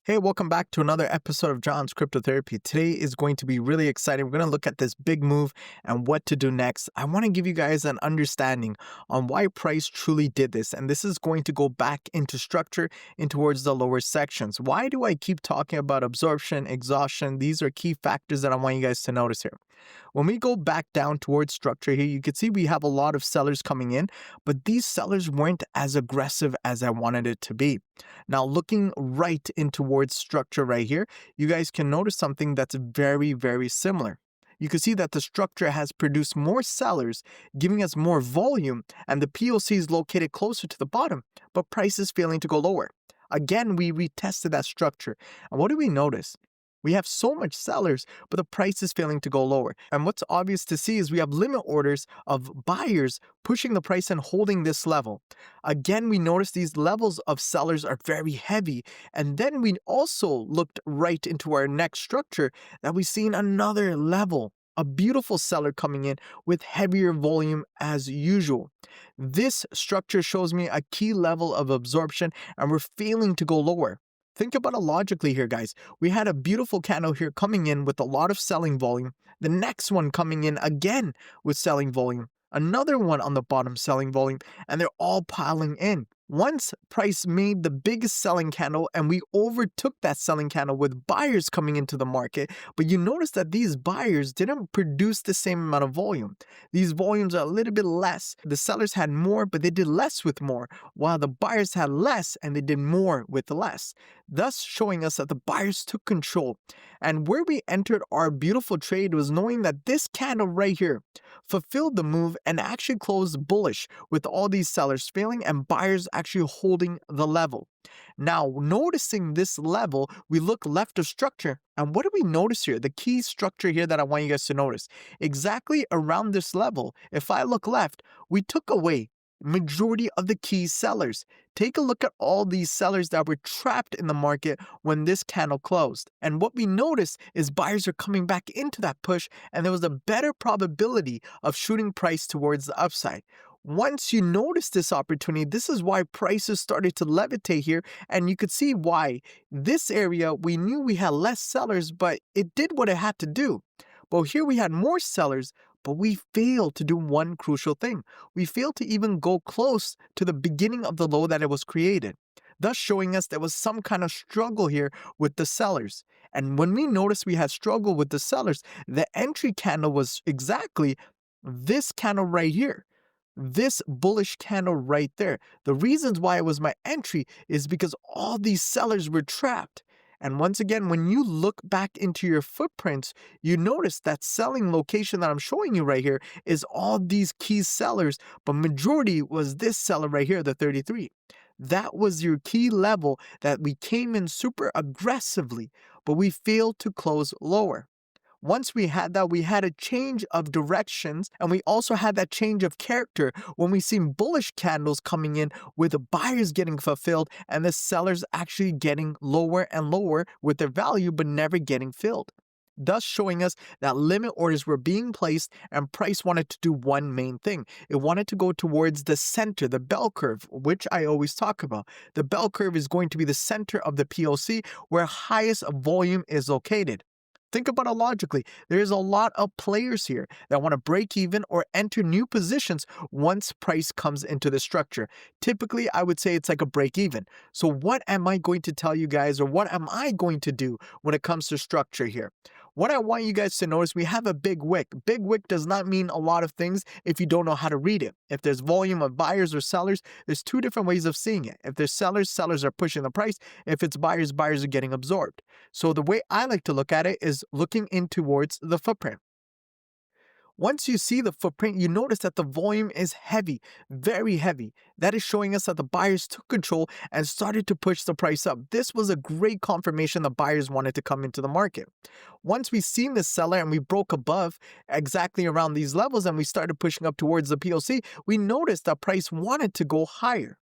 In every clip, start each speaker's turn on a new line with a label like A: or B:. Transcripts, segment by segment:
A: Hey, welcome back to another episode of John's Cryptotherapy. Today is going to be really exciting. We're going to look at this big move and what to do next. I want to give you guys an understanding on why price truly did this. And this is going to go back into structure in towards the lower sections. Why do I keep talking about absorption, exhaustion? These are key factors that I want you guys to notice here. When we go back down towards structure here, you can see we have a lot of sellers coming in, but these sellers weren't as aggressive as I wanted it to be. Now, looking right in towards structure right here, you guys can notice something that's very, very similar. You can see that the structure has produced more sellers, giving us more volume, and the POC is located closer to the bottom, but price is failing to go lower. Again, we retested that structure. And what do we notice? We have so much sellers, but the price is failing to go lower. And what's obvious to see is we have limit orders of buyers pushing the price and holding this level. Again, we notice these levels of sellers are very heavy. And then we also looked right into our next structure that we've seen another level. A beautiful seller coming in with heavier volume as usual. This structure shows me a key level of absorption and we're failing to go lower. Think about it logically here, guys. We had a beautiful candle here coming in with a lot of selling volume. The next one coming in again with selling volume. Another one on the bottom selling volume, and they're all piling in. Once price made the biggest selling candle and we overtook that selling candle with buyers coming into the market, but you notice that these buyers didn't produce the same amount of volume. These volumes are a little bit less. The sellers had more, but they did less with more, while the buyers had less and they did more with less, thus showing us that the buyers took control. And where we entered our beautiful trade was knowing that this candle right here fulfilled the move and actually closed bullish with all these sellers failing and buyers actually holding the level. Now, noticing this level, we look left of structure. And what do we notice here? The key structure here that I want you guys to notice. Exactly around this level, if I look left, we took away majority of the key sellers. Take a look at all these sellers that were trapped in the market when this candle closed. And what we notice is buyers are coming back into that push and there was a better probability of shooting price towards the upside. Once you notice this opportunity, this is why prices started to levitate here, and you could see why. This area, we knew we had less sellers, but it did what it had to do. But here we had more sellers, but we failed to do one crucial thing. We failed to even go close to the beginning of the low that it was created, thus showing us there was some kind of struggle here with the sellers. And when we noticed we had struggle with the sellers, the entry candle was exactly this candle right here. This bullish candle right there. The reasons why it was my entry is because all these sellers were trapped. And once again, when you look back into your footprints, you notice that selling location that I'm showing you right here is all these key sellers, but majority was this seller right here, the 33. That was your key level that we came in super aggressively, but we failed to close lower. Once we had that, we had a change of directions, and we also had that change of character when we seen bullish candles coming in with the buyers getting fulfilled and the sellers actually getting lower and lower with their value but never getting filled, thus showing us that limit orders were being placed and price wanted to do one main thing. It wanted to go towards the center, the bell curve, which I always talk about. The bell curve is going to be the center of the POC where highest volume is located. Think about it logically. There's a lot of players here that want to break even or enter new positions once price comes into the structure. Typically, I would say it's like a break even. So what am I going to tell you guys, or what am I going to do when it comes to structure here? What I want you guys to notice, we have a big wick. Big wick does not mean a lot of things if you don't know how to read it. If there's volume of buyers or sellers, there's two different ways of seeing it. If there's sellers, sellers are pushing the price. If it's buyers, buyers are getting absorbed. So the way I like to look at it is looking in towards the footprint. Once you see the footprint, you notice that the volume is heavy, very heavy. That is showing us that the buyers took control and started to push the price up. This was a great confirmation the buyers wanted to come into the market. Once we seen this seller and we broke above exactly around these levels and we started pushing up towards the POC, we noticed that price wanted to go higher.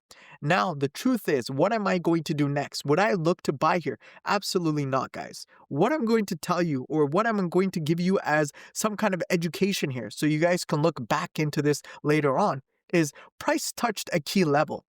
A: Now, the truth is, what am I going to do next? Would I look to buy here? Absolutely not, guys. What I'm going to tell you, or what I'm going to give you as some kind of education here, so you guys can look back into this later on, is price touched a key level.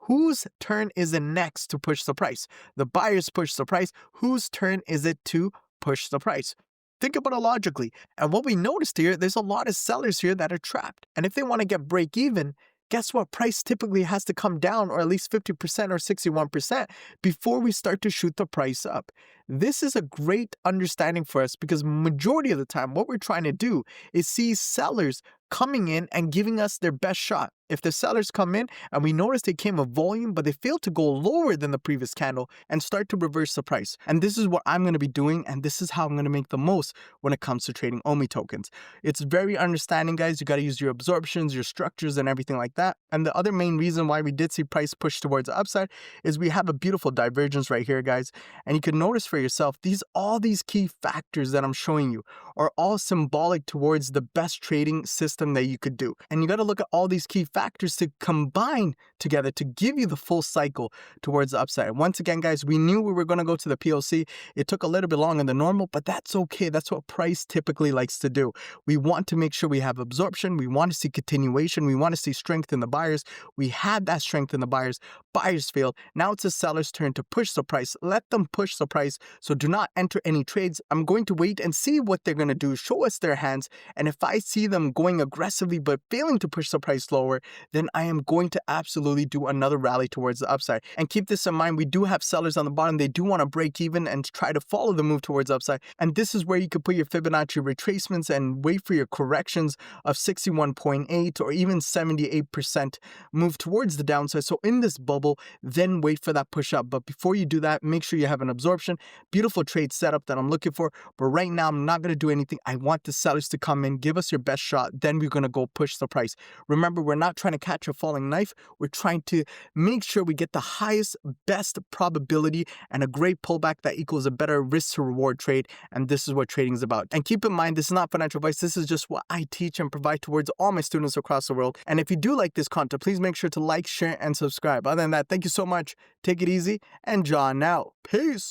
A: whose turn is it next to push the price? The buyers push the price. Whose turn is it to push the price? Think about it logically. And what we noticed here, there's a lot of sellers here that are trapped. And if they want to get break even, guess what? Price typically has to come down, or at least 50% or 61% before we start to shoot the price up. This is a great understanding for us because majority of the time, what we're trying to do is see sellers coming in and giving us their best shot. If the sellers come in and we notice they came with volume, but they failed to go lower than the previous candle and start to reverse the price. And this is what I'm going to be doing, and this is how I'm going to make the most when it comes to trading Omi tokens. It's very understanding, guys. You got to use your absorptions, your structures, and everything like that. And the other main reason why we did see price push towards the upside is we have a beautiful divergence right here, guys. And you can notice for yourself, all these key factors that I'm showing you are all symbolic towards the best trading system that you could do. And you got to look at all these key factors to combine together to give you the full cycle towards the upside. Once again, guys, we knew we were going to go to the POC. It took a little bit longer than normal, but that's okay. That's what price typically likes to do. We want to make sure we have absorption. We want to see continuation. We want to see strength in the buyers. We had that strength in the buyers. Buyers failed. Now it's the seller's turn to push the price. Let them push the price. So do not enter any trades. I'm going to wait and see what they're going to do. Show us their hands. And if I see them going aggressively but failing to push the price lower, then I am going to absolutely do another rally towards the upside. And keep this in mind, we do have sellers on the bottom. They do want to break even and try to follow the move towards upside. And this is where you could put your Fibonacci retracements and wait for your corrections of 61.8 or even 78% move towards the downside. So in this bubble, then wait for that push up. But before you do that, make sure you have an absorption. Beautiful trade setup that I'm looking for. But right now, I'm not going to do anything. I want the sellers to come in, give us your best shot. Then we're going to go push the price. Remember, we're not trying to catch a falling knife. We're trying to make sure we get the highest, best probability and a great pullback that equals a better risk to reward trade. And this is what trading is about. And keep in mind, this is not financial advice. This is just what I teach and provide towards all my students across the world. And if you do like this content, please make sure to like, share, and subscribe. Other than that, thank you so much. Take it easy and John out. Peace.